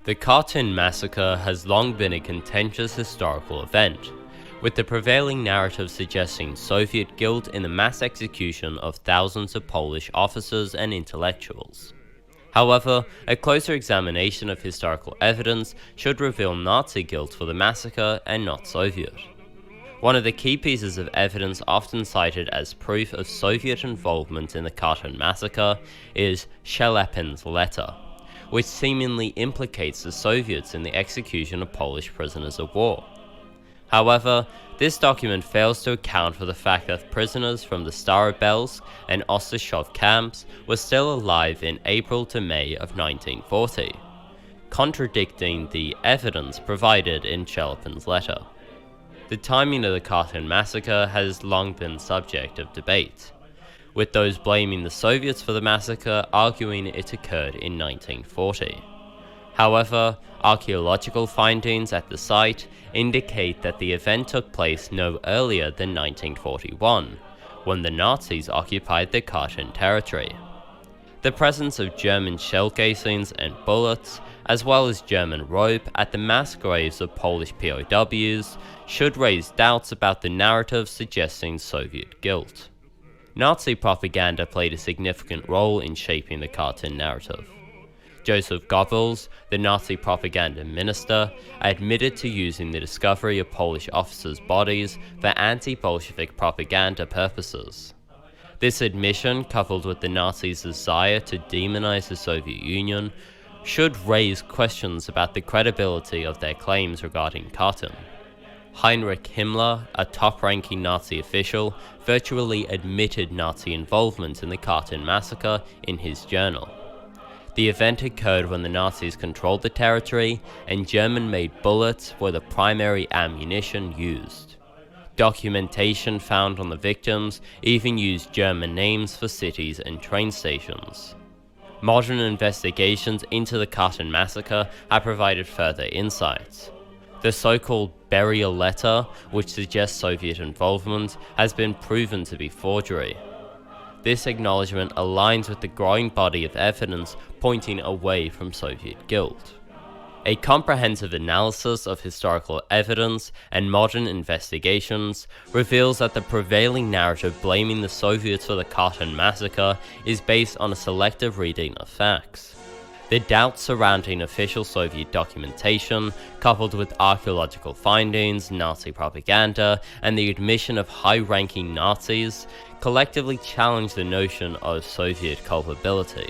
The Katyn Massacre has long been a contentious historical event, with the prevailing narrative suggesting Soviet guilt in the mass execution of thousands of Polish officers and intellectuals. However, a closer examination of historical evidence should reveal Nazi guilt for the massacre and not Soviet. One of the key pieces of evidence often cited as proof of Soviet involvement in the Katyn Massacre is Shelepin's letter, which seemingly implicates the Soviets in the execution of Polish prisoners of war. However, this document fails to account for the fact that prisoners from the Starobelsk and Ostashov camps were still alive in April to May of 1940, contradicting the evidence provided in Shelepin's letter. The timing of the Katyn Massacre has long been subject of debate, with those blaming the Soviets for the massacre arguing it occurred in 1940. However, archaeological findings at the site indicate that the event took place no earlier than 1941, when the Nazis occupied the Katyn territory. The presence of German shell casings and bullets, as well as German rope at the mass graves of Polish POWs, should raise doubts about the narrative suggesting Soviet guilt. Nazi propaganda played a significant role in shaping the Katyn narrative. Joseph Goebbels, the Nazi propaganda minister, admitted to using the discovery of Polish officers' bodies for anti-Bolshevik propaganda purposes. This admission, coupled with the Nazis' desire to demonize the Soviet Union, should raise questions about the credibility of their claims regarding Katyn. Heinrich Himmler, a top-ranking Nazi official, virtually admitted Nazi involvement in the Katyn Massacre in his journal. The event occurred when the Nazis controlled the territory, and German-made bullets were the primary ammunition used. Documentation found on the victims even used German names for cities and train stations. Modern investigations into the Katyn Massacre have provided further insights. The so-called burial letter, which suggests Soviet involvement, has been proven to be forgery. This acknowledgement aligns with the growing body of evidence pointing away from Soviet guilt. A comprehensive analysis of historical evidence and modern investigations reveals that the prevailing narrative blaming the Soviets for the Katyn Massacre is based on a selective reading of facts. The doubts surrounding official Soviet documentation, coupled with archaeological findings, Nazi propaganda, and the admission of high-ranking Nazis, collectively challenge the notion of Soviet culpability.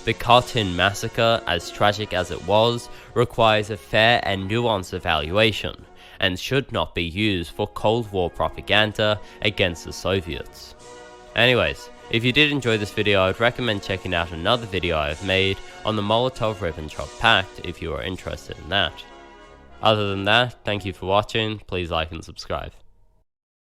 The Katyn Massacre, as tragic as it was, requires a fair and nuanced evaluation, and should not be used for Cold War propaganda against the Soviets. Anyways, if you did enjoy this video, I would recommend checking out another video I have made on the Molotov-Ribbentrop Pact if you are interested in that. Other than that, thank you for watching, please like and subscribe.